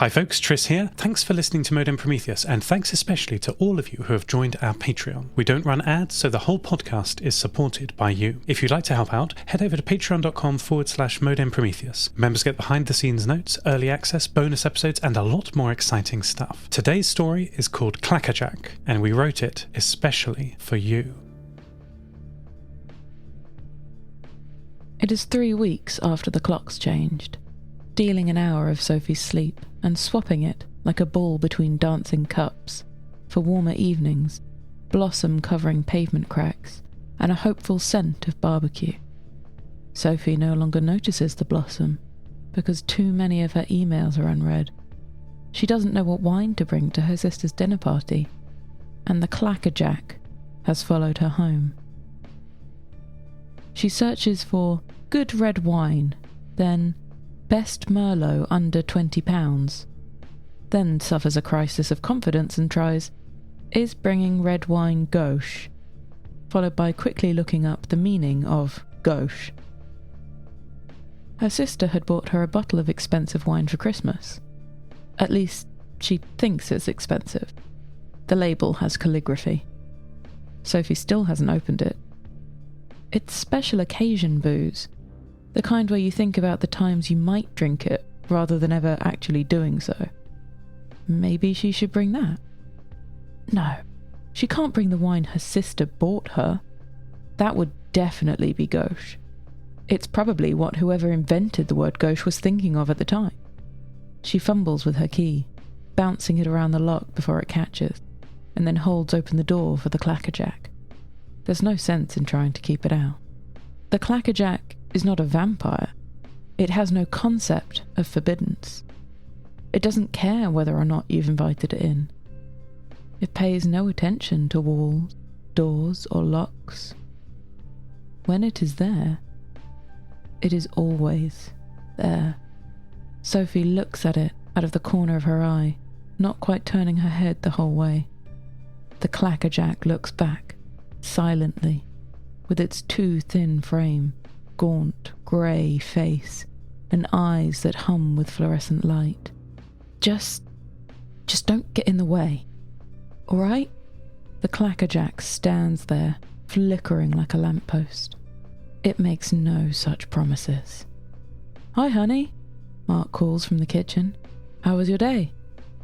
Hi folks, Tris here. Thanks for listening to Modem Prometheus, and thanks especially to all of you who have joined our Patreon. We don't run ads, so the whole podcast is supported by you. If you'd like to help out, head over to patreon.com/Modem Prometheus. Members get behind the scenes notes, early access, bonus episodes, and a lot more exciting stuff. Today's story is called Clackerjack, and we wrote it especially for you. It is 3 weeks after the clocks changed, stealing an hour of Sophie's sleep and swapping it like a ball between dancing cups for warmer evenings, blossom covering pavement cracks, and a hopeful scent of barbecue. Sophie no longer notices the blossom because too many of her emails are unread. She doesn't know what wine to bring to her sister's dinner party, and the Clackerjack has followed her home. She searches for good red wine, then best Merlot under £20, then suffers a crisis of confidence and tries, is bringing red wine gauche, followed by quickly looking up the meaning of gauche. Her sister had bought her a bottle of expensive wine for Christmas. At least, she thinks it's expensive. The label has calligraphy. Sophie still hasn't opened it. It's special occasion booze, the kind where you think about the times you might drink it rather than ever actually doing so. Maybe she should bring that. No, she can't bring the wine her sister bought her. That would definitely be gauche. It's probably what whoever invented the word gauche was thinking of at the time. She fumbles with her key, bouncing it around the lock before it catches, and then holds open the door for the Clackerjack. There's no sense in trying to keep it out. The Clackerjack is not a vampire. It has no concept of forbiddance. It doesn't care whether or not you've invited it in. It pays no attention to walls, doors, or locks. When it is there, it is always there. Sophie looks at it out of the corner of her eye, not quite turning her head the whole way. The Clackerjack looks back, silently, with its too thin frame, gaunt, grey face, and eyes that hum with fluorescent light. Just don't get in the way, all right? The Clackerjack stands there, flickering like a lamppost. It makes no such promises. "Hi, honey," Mark calls from the kitchen. "How was your day?"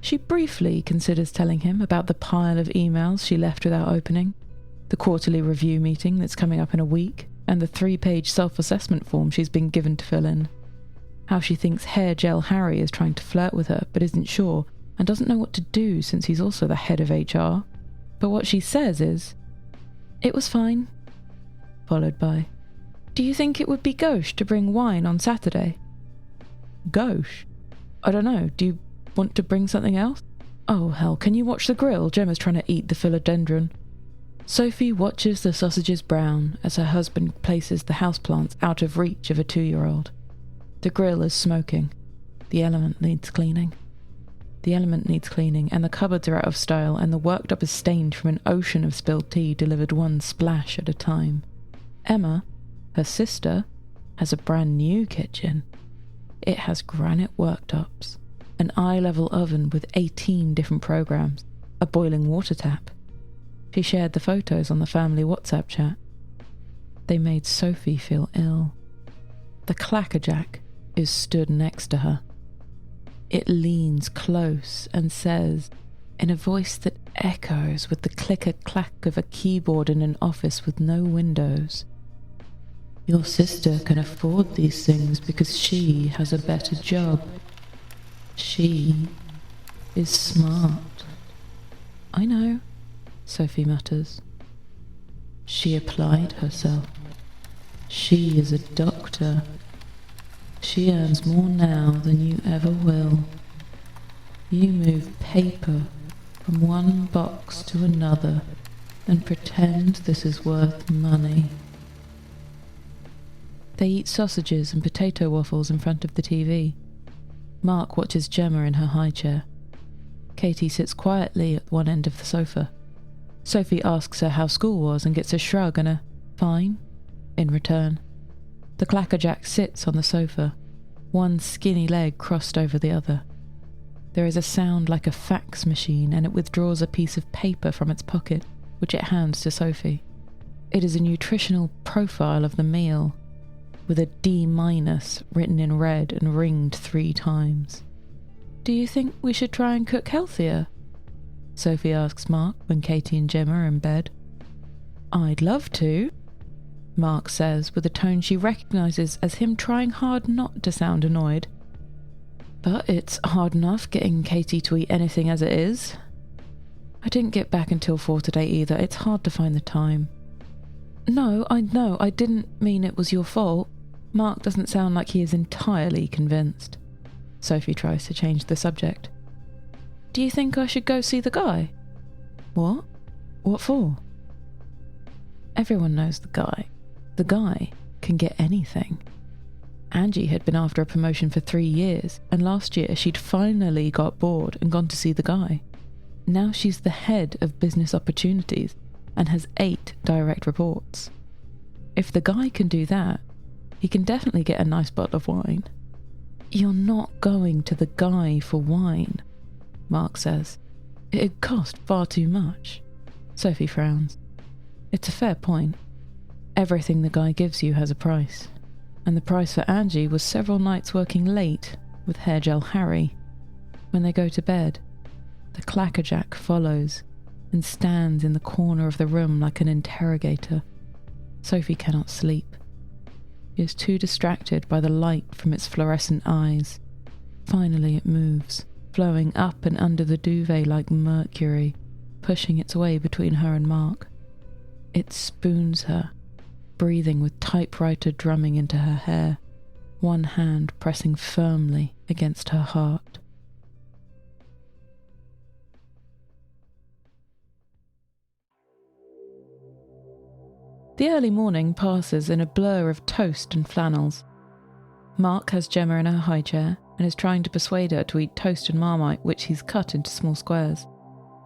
She briefly considers telling him about the pile of emails she left without opening, the quarterly review meeting that's coming up in a week, and the 3-page self-assessment form she's been given to fill in. How she thinks Hair Gel Harry is trying to flirt with her but isn't sure and doesn't know what to do since he's also the head of HR. But what she says is, "It was fine," followed by, "Do you think it would be gauche to bring wine on Saturday?" Gauche? I don't know, do you want to bring something else? Oh hell, can you watch the grill? Gemma's trying to eat the philodendron. Sophie watches the sausages brown as her husband places the houseplants out of reach of a 2-year-old. The grill is smoking. The element needs cleaning. And the cupboards are out of style, and the worktop is stained from an ocean of spilled tea delivered one splash at a time. Emma, her sister, has a brand new kitchen. It has granite worktops, an eye-level oven with 18 different programs, a boiling water tap. She shared the photos on the family WhatsApp chat. They made Sophie feel ill. The Clackerjack is stood next to her. It leans close and says, in a voice that echoes with the clicker-clack of a keyboard in an office with no windows, "Your sister can afford these things because she has a better job. She is smart." "I know," Sophie mutters. "She applied herself. She is a doctor. She earns more now than you ever will. You move paper from one box to another and pretend this is worth money." They eat sausages and potato waffles in front of the TV. Mark watches Gemma in her high chair. Katie sits quietly at one end of the sofa. Sophie asks her how school was and gets a shrug and a "fine" in return. The Clackerjack sits on the sofa, one skinny leg crossed over the other. There is a sound like a fax machine, and it withdraws a piece of paper from its pocket, which it hands to Sophie. It is a nutritional profile of the meal, with a D- written in red and ringed 3 times. "Do you think we should try and cook healthier?" Sophie asks Mark when Katie and Gemma are in bed. "I'd love to," Mark says with a tone she recognises as him trying hard not to sound annoyed. "But it's hard enough getting Katie to eat anything as it is. I didn't get back until 4 today either. It's hard to find the time." No, I didn't mean it was your fault." Mark doesn't sound like he is entirely convinced. Sophie tries to change the subject. "Do you think I should go see the guy?" "What? What for?" Everyone knows the guy. The guy can get anything. Angie had been after a promotion for 3 years, and last year she'd finally got bored and gone to see the guy. Now she's the head of business opportunities and has 8 direct reports. If the guy can do that, he can definitely get a nice bottle of wine. "You're not going to the guy for wine," Mark says. "It'd cost far too much." Sophie frowns. It's a fair point. Everything the guy gives you has a price, and the price for Angie was several nights working late with Hair Gel Harry. When they go to bed, the Clackerjack follows and stands in the corner of the room like an interrogator. Sophie cannot sleep. She is too distracted by the light from its fluorescent eyes. Finally it moves, flowing up and under the duvet like mercury, pushing its way between her and Mark. It spoons her, breathing with typewriter drumming into her hair, one hand pressing firmly against her heart. The early morning passes in a blur of toast and flannels. Mark has Gemma in her high chair and is trying to persuade her to eat toast and Marmite, which he's cut into small squares.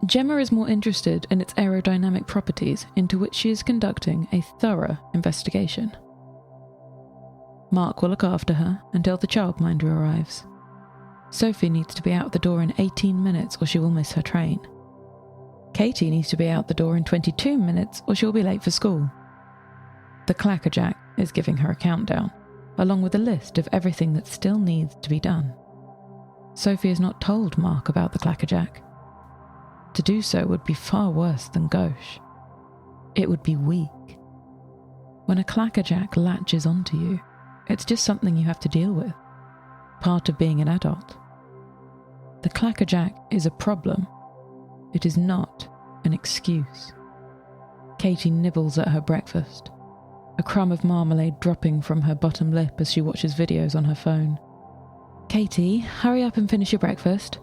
Gemma is more interested in its aerodynamic properties, into which she is conducting a thorough investigation. Mark will look after her until the childminder arrives. Sophie needs to be out the door in 18 minutes or she will miss her train. Katie needs to be out the door in 22 minutes or she'll be late for school. The Clackerjack is giving her a countdown, along with a list of everything that still needs to be done. Sophie has not told Mark about the Clackerjack. To do so would be far worse than gauche. It would be weak. When a Clackerjack latches onto you, it's just something you have to deal with. Part of being an adult. The Clackerjack is a problem. It is not an excuse. Katie nibbles at her breakfast, a crumb of marmalade dropping from her bottom lip as she watches videos on her phone. "Katie, hurry up and finish your breakfast."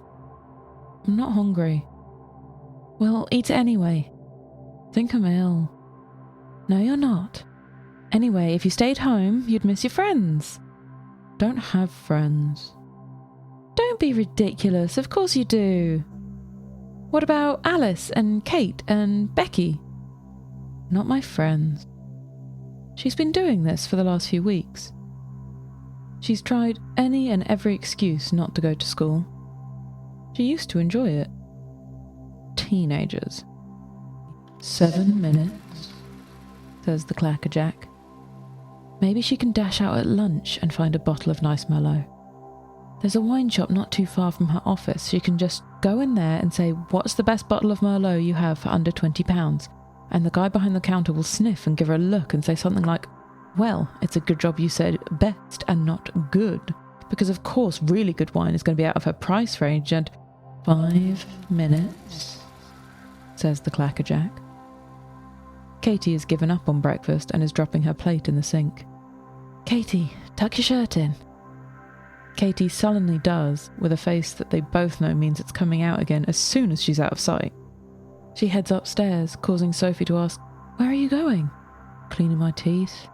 "I'm not hungry." "Well, eat it anyway." "Think I'm ill." "No, you're not. Anyway, if you stayed home, you'd miss your friends." "Don't have friends." "Don't be ridiculous, of course you do." "What about Alice and Kate and Becky?" "Not my friends." She's been doing this for the last few weeks. She's tried any and every excuse not to go to school. She used to enjoy it. Teenagers. 7 minutes, says the Clackerjack. Maybe she can dash out at lunch and find a bottle of nice Merlot. There's a wine shop not too far from her office. She can just go in there and say, "What's the best bottle of Merlot you have for under £20? And the guy behind the counter will sniff and give her a look and say something like, "Well, it's a good job you said best and not good, because of course really good wine is going to be out of her price range and..." 5 minutes, says the Clackerjack. Katie has given up on breakfast and is dropping her plate in the sink. "Katie, tuck your shirt in." Katie sullenly does, with a face that they both know means it's coming out again as soon as she's out of sight. She heads upstairs, causing Sophie to ask, "Where are you going?" "Cleaning my teeth.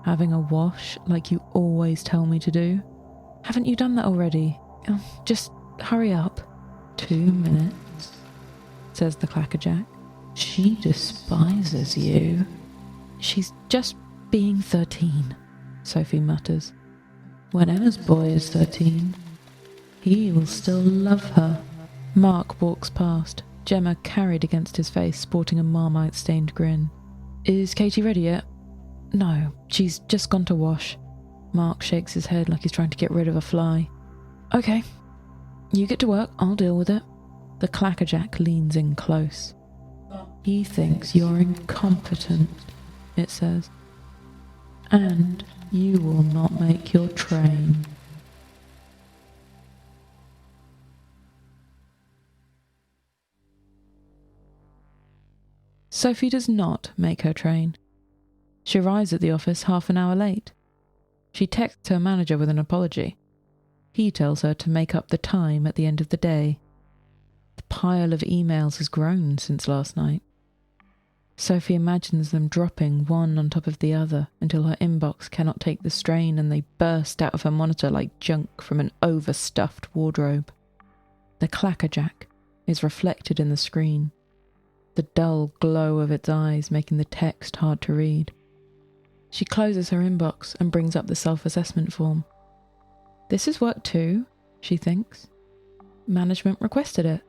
Having a wash, like you always tell me to do." "Haven't you done that already?" Just hurry up." 2 minutes, says the Clackerjack. "She despises you." "She's just being 13, Sophie mutters. "When Emma's boy is 13. he will still love her. Mark walks past, Gemma carried against his face, sporting a Marmite-stained grin. Is Katie ready yet? No, she's just gone to wash. Mark shakes his head like he's trying to get rid of a fly. Okay, you get to work, I'll deal with it. The Clackerjack leans in close. He thinks you're incompetent, it says. And you will not make your train. Sophie does not make her train. She arrives at the office half an hour late. She texts her manager with an apology. He tells her to make up the time at the end of the day. The pile of emails has grown since last night. Sophie imagines them dropping one on top of the other until her inbox cannot take the strain and they burst out of her monitor like junk from an overstuffed wardrobe. The Clackerjack is reflected in the screen, the dull glow of its eyes making the text hard to read. She closes her inbox and brings up the self-assessment form. This is work too, she thinks. Management requested it.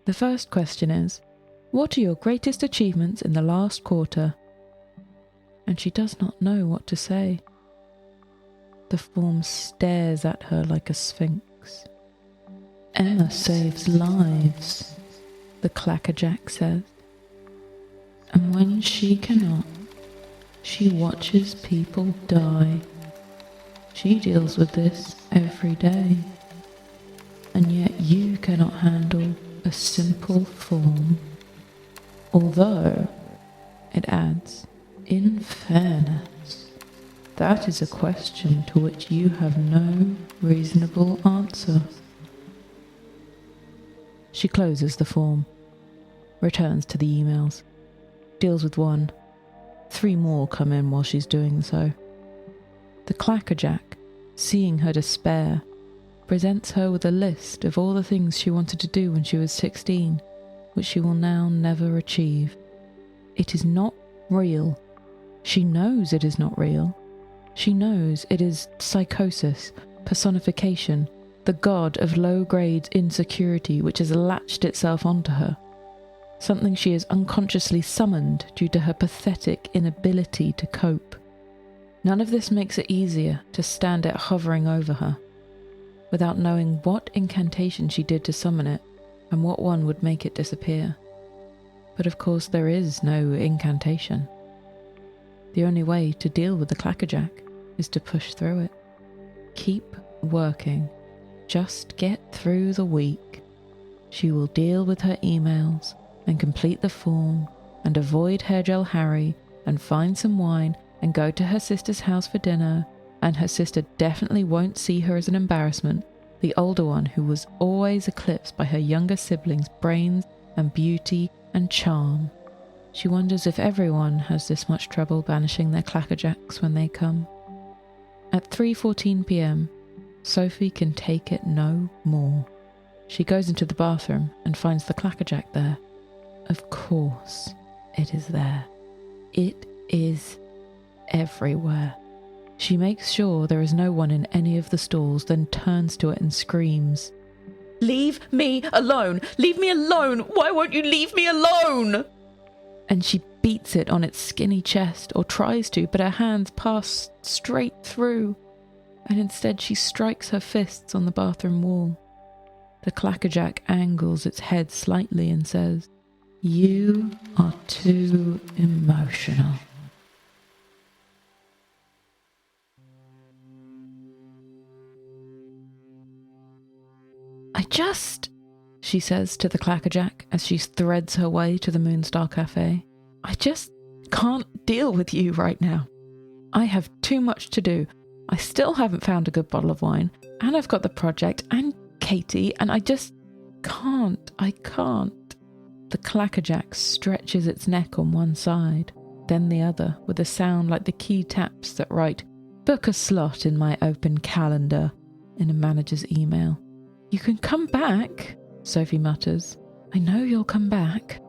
The first question is, what are your greatest achievements in the last quarter? And she does not know what to say. The form stares at her like a sphinx. Emma saves lives, the Clackerjack says. And when she cannot, she watches people die. She deals with this every day. And yet you cannot handle a simple form. Although, it adds, in fairness, that is a question to which you have no reasonable answer. She closes the form, returns to the emails, deals with one. 3 more come in while she's doing so. The Clackerjack, seeing her despair, presents her with a list of all the things she wanted to do when she was 16, which she will now never achieve. It is not real. She knows it is not real. She knows it is psychosis, personification, the god of low-grade insecurity which has latched itself onto her. Something she has unconsciously summoned due to her pathetic inability to cope. None of this makes it easier to stand it hovering over her, without knowing what incantation she did to summon it, and what one would make it disappear. But of course there is no incantation. The only way to deal with the Clackerjack is to push through it. Keep working. Just get through the week. She will deal with her emails and complete the form and avoid Hair Gel Harry and find some wine and go to her sister's house for dinner, and her sister definitely won't see her as an embarrassment, the older one who was always eclipsed by her younger siblings' brains and beauty and charm. She wonders if everyone has this much trouble banishing their Clackerjacks when they come. At 3:14 p.m, Sophie can take it no more. She goes into the bathroom and finds the Clackerjack there. Of course, it is there. It is everywhere. She makes sure there is no one in any of the stalls, then turns to it and screams, "Leave me alone! Leave me alone! Why won't you leave me alone?" And she beats it on its skinny chest, or tries to, but her hands pass straight through, and instead she strikes her fists on the bathroom wall. The Clackerjack angles its head slightly and says, "You are too emotional." She says to the Clackerjack as she threads her way to the Moonstar Cafe, "I just can't deal with you right now. I have too much to do. I still haven't found a good bottle of wine, and I've got the project and Katie, and I just can't. I can't." The Clackerjack stretches its neck on one side, then the other, with a sound like the key taps that write, "Book a slot in my open calendar," in a manager's email. "You can come back," Sophie mutters. "I know you'll come back."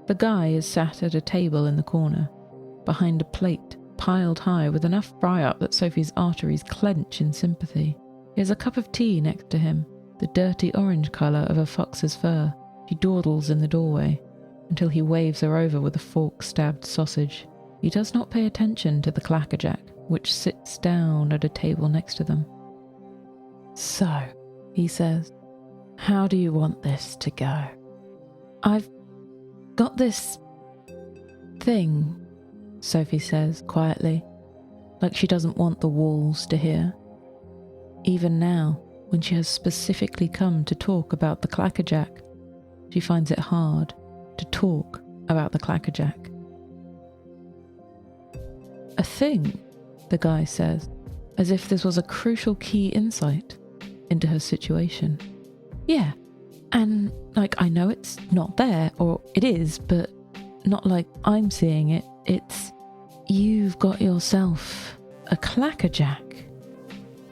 The guy is sat at a table in the corner, behind a plate piled high with enough fry up that Sophie's arteries clench in sympathy. He has a cup of tea next to him, the dirty orange colour of a fox's fur. She dawdles in the doorway until he waves her over with a fork-stabbed sausage. He does not pay attention to the Clackerjack, which sits down at a table next to them. "So," he says, "how do you want this to go?" "I've got this thing," Sophie says quietly, like she doesn't want the walls to hear. Even now, when she has specifically come to talk about the Clackerjack, she finds it hard to talk about the Clackerjack. "A thing," the guy says, as if this was a crucial key insight into her situation. "Yeah, and I know it's not there, or it is, but not like I'm seeing it. It's, you've got yourself a Clackerjack,"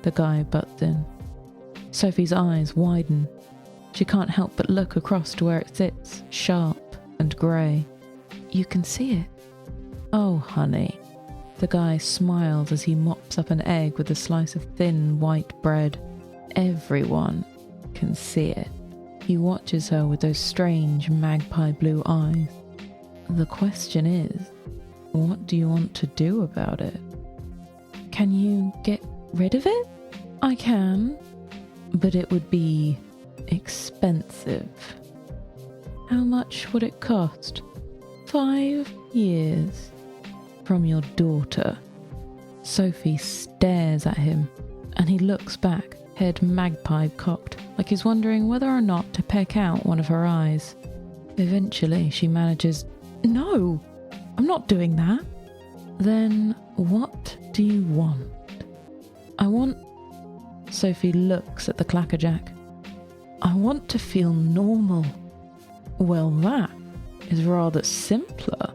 the guy butts in. Sophie's eyes widen. She can't help but look across to where it sits, sharp and grey. "You can see it?" "Oh, honey." The guy smiles as he mops up an egg with a slice of thin white bread. "Everyone can see it." He watches her with those strange magpie blue eyes. "The question is, what do you want to do about it?" "Can you get rid of it?" "I can, but it would be expensive." "How much would it cost?" 5 years. From your daughter." Sophie stares at him, and he looks back, head magpie cocked, like he's wondering whether or not to peck out one of her eyes. Eventually she manages, "No, I'm not doing that." "Then what do you want?" "I want..." Sophie looks at the Clackerjack. "I want to feel normal." "Well, that is rather simpler."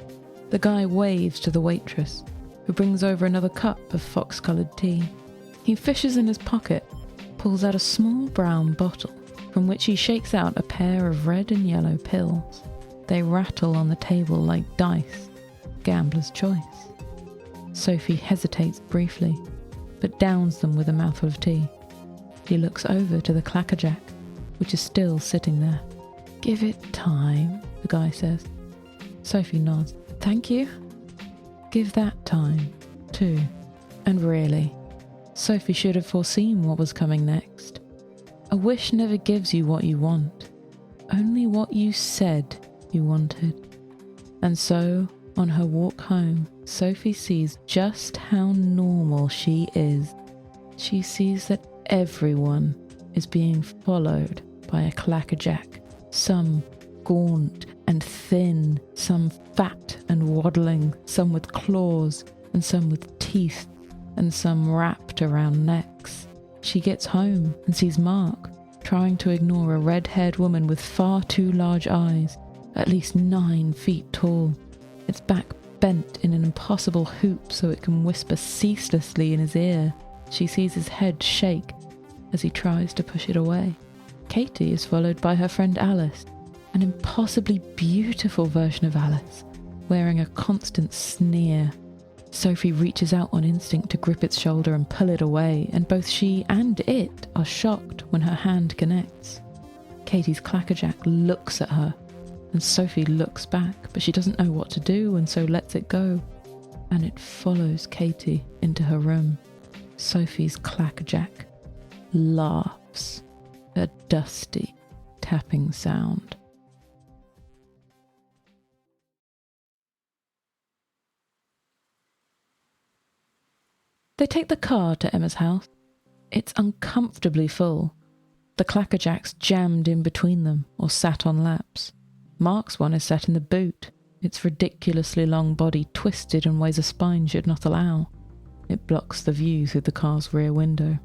The guy waves to the waitress, who brings over another cup of fox-coloured tea. He fishes in his pocket, pulls out a small brown bottle, from which he shakes out a pair of red and yellow pills. They rattle on the table like dice, gambler's choice. Sophie hesitates briefly, but downs them with a mouthful of tea. She looks over to the Clackerjack, which is still sitting there. "Give it time," the guy says. Sophie nods. "Thank you." Give that time, too. And really, Sophie should have foreseen what was coming next. A wish never gives you what you want, only what you said you wanted. And so, on her walk home, Sophie sees just how normal she is. She sees that everyone is being followed by a Clackerjack, some gaunt and thin, some fat and waddling, some with claws, and some with teeth, and some wrapped around necks. She gets home and sees Mark trying to ignore a red-haired woman with far too large eyes, at least 9 feet tall, its back bent in an impossible hoop so it can whisper ceaselessly in his ear. She sees his head shake as he tries to push it away. Katie is followed by her friend Alice, an impossibly beautiful version of Alice, wearing a constant sneer. Sophie reaches out on instinct to grip its shoulder and pull it away, and both she and it are shocked when her hand connects. Katie's Clackerjack looks at her, and Sophie looks back, but she doesn't know what to do and so lets it go, and it follows Katie into her room. Sophie's Clackerjack laughs, a dusty tapping sound. They take the car to Emma's house. It's uncomfortably full. The Clackerjack's jammed in between them, or sat on laps. Mark's one is sat in the boot, its ridiculously long body twisted in ways a spine should not allow. It blocks the view through the car's rear window.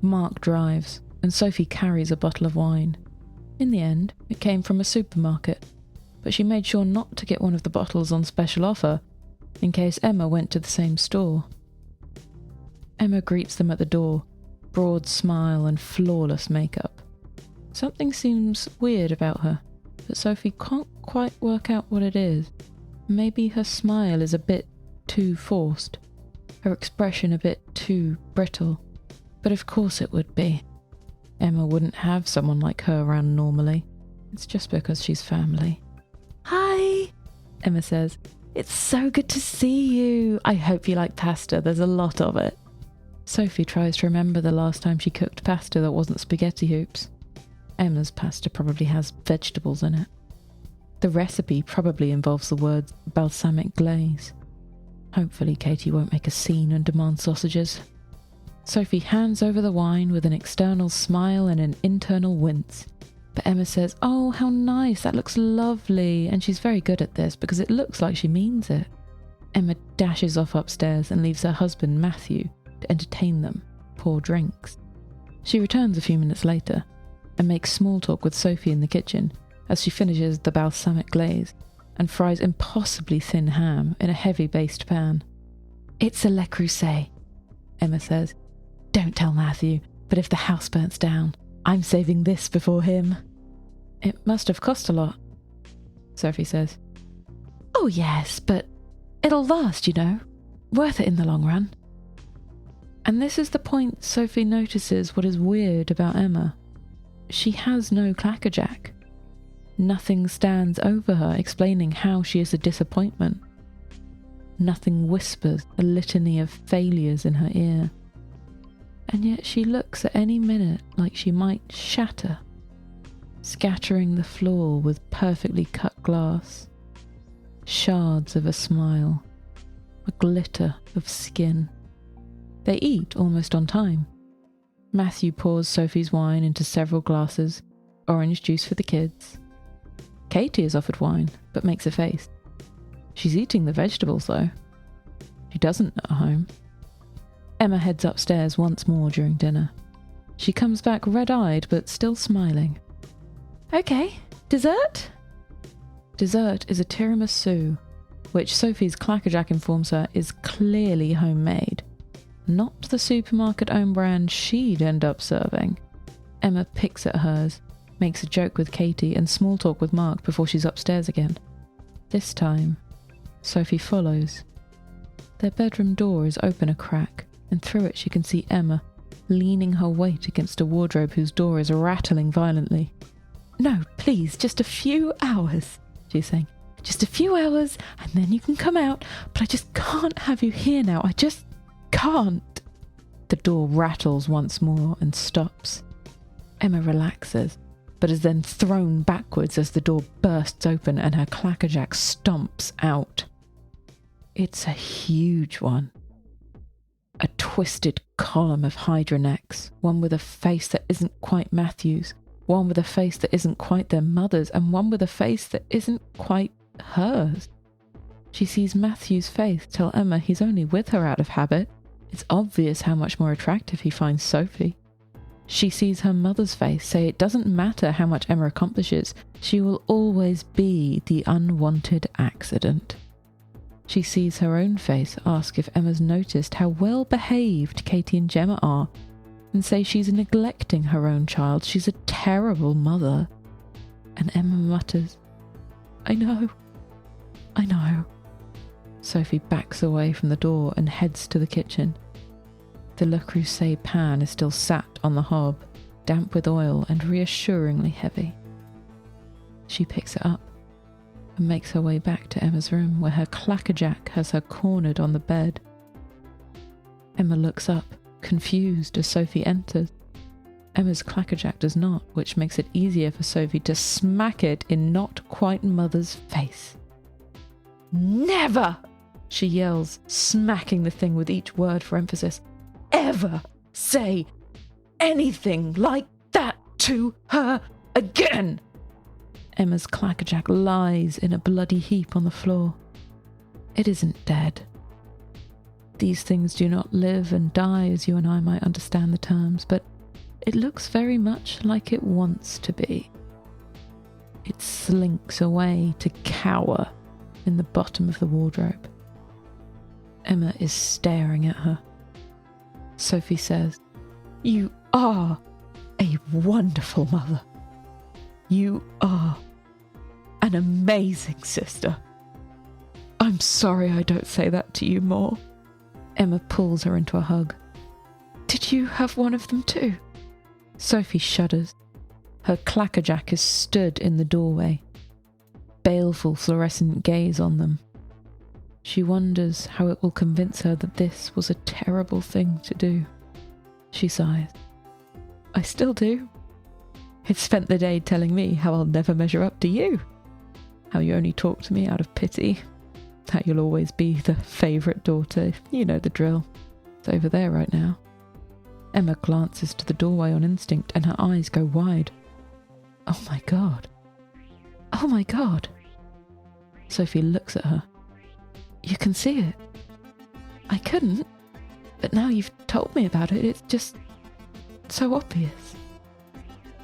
Mark drives, and Sophie carries a bottle of wine. In the end, it came from a supermarket, but she made sure not to get one of the bottles on special offer, in case Emma went to the same store. Emma greets them at the door, broad smile and flawless makeup. Something seems weird about her, but Sophie can't quite work out what it is. Maybe her smile is a bit too forced, her expression a bit too brittle. But of course it would be. Emma wouldn't have someone like her around normally. It's just because she's family. Hi, Emma says. It's so good to see you. I hope you like pasta. There's a lot of it. Sophie tries to remember the last time she cooked pasta that wasn't spaghetti hoops. Emma's pasta probably has vegetables in it. The recipe probably involves the words balsamic glaze. Hopefully Katie won't make a scene and demand sausages. Sophie hands over the wine with an external smile and an internal wince. But Emma says, "Oh, how nice, that looks lovely," and she's very good at this because it looks like she means it. Emma dashes off upstairs and leaves her husband Matthew to entertain them, pour drinks. She returns a few minutes later and makes small talk with Sophie in the kitchen as she finishes the balsamic glaze and fries impossibly thin ham in a heavy based pan. "It's a Le Creuset," Emma says. "Don't tell Matthew, but if the house burns down, I'm saving this before him." "It must have cost a lot," Sophie says. "Oh yes, but it'll last, you know. Worth it in the long run." And this is the point Sophie notices what is weird about Emma. She has no Clackerjack. Nothing stands over her explaining how she is a disappointment. Nothing whispers a litany of failures in her ear. And yet she looks at any minute like she might shatter, scattering the floor with perfectly cut glass, shards of a smile, a glitter of skin. They eat almost on time. Matthew pours Sophie's wine into several glasses, orange juice for the kids. Katie is offered wine, but makes a face. She's eating the vegetables, though. She doesn't at home. Emma heads upstairs once more during dinner. She comes back red-eyed, but still smiling. "Okay, dessert?" Dessert is a tiramisu, which Sophie's Clackerjack informs her is clearly homemade. Not the supermarket own brand she'd end up serving. Emma picks at hers, makes a joke with Katie and small talk with Mark before she's upstairs again. This time, Sophie follows. Their bedroom door is open a crack, and through it she can see Emma, leaning her weight against a wardrobe whose door is rattling violently. "No, please, just a few hours," she's saying. "Just a few hours, and then you can come out, but I just can't have you here now. I just can't." The door rattles once more and stops. Emma relaxes, but is then thrown backwards as the door bursts open and her Clackerjack stomps out. It's a huge one. A twisted column of Hydra necks, one with a face that isn't quite Matthew's, one with a face that isn't quite their mother's, and one with a face that isn't quite hers. She sees Matthew's face tell Emma he's only with her out of habit. It's obvious how much more attractive he finds Sophie. She sees her mother's face say it doesn't matter how much Emma accomplishes, she will always be the unwanted accident. She sees her own face ask if Emma's noticed how well behaved Katie and Gemma are, and say she's neglecting her own child, she's a terrible mother. And Emma mutters, I know. Sophie backs away from the door and heads to the kitchen. The Le Creuset pan is still sat on the hob, damp with oil and reassuringly heavy. She picks it up and makes her way back to Emma's room, where her Clackerjack has her cornered on the bed. Emma looks up, confused, as Sophie enters. Emma's Clackerjack does not, which makes it easier for Sophie to smack it in not quite mother's face. "Never!" she yells, smacking the thing with each word for emphasis. "Ever say anything like that to her again!" Emma's Clackerjack lies in a bloody heap on the floor. It isn't dead. These things do not live and die as you and I might understand the terms, but it looks very much like it wants to be. It slinks away to cower in the bottom of the wardrobe. Emma is staring at her. Sophie says, "You are a wonderful mother. You are an amazing sister. I'm sorry I don't say that to you more." Emma pulls her into a hug. Did you have one of them too? Sophie shudders. Her Clackerjack is stood in the doorway, baleful fluorescent gaze on them. She wonders how it will convince her that this was a terrible thing to do. She sighs. I still do. It spent the day telling me how I'll never measure up to you. How you only talk to me out of pity. How you'll always be the favourite daughter. You know the drill. It's over there right now. Emma glances to the doorway on instinct and her eyes go wide. Oh my God. Oh my God. Sophie looks at her. You can see it. I couldn't, but now you've told me about it, it's just so obvious.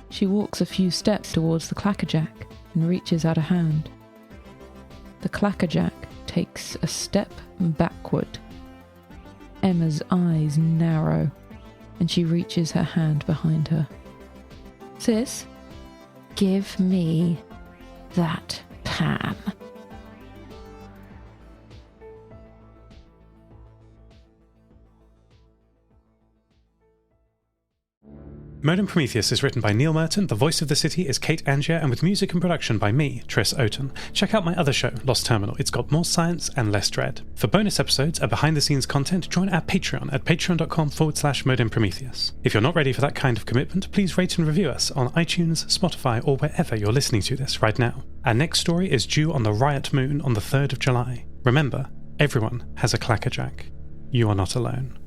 She walks a few steps towards the Clackerjack and reaches out a hand. The Clackerjack takes a step backward. Emma's eyes narrow, and she reaches her hand behind her. Sis, give me that pan. Modem Prometheus is written by Neil Merton, the voice of the city is Kate Angier, and with music and production by me, Tris Oaten. Check out my other show, Lost Terminal. It's got more science and less dread. For bonus episodes and behind-the-scenes content, join our Patreon at patreon.com/Modem Prometheus. If you're not ready for that kind of commitment, please rate and review us on iTunes, Spotify, or wherever you're listening to this right now. Our next story is due on the Riot moon on the 3rd of July. Remember, everyone has a Clackerjack. You are not alone.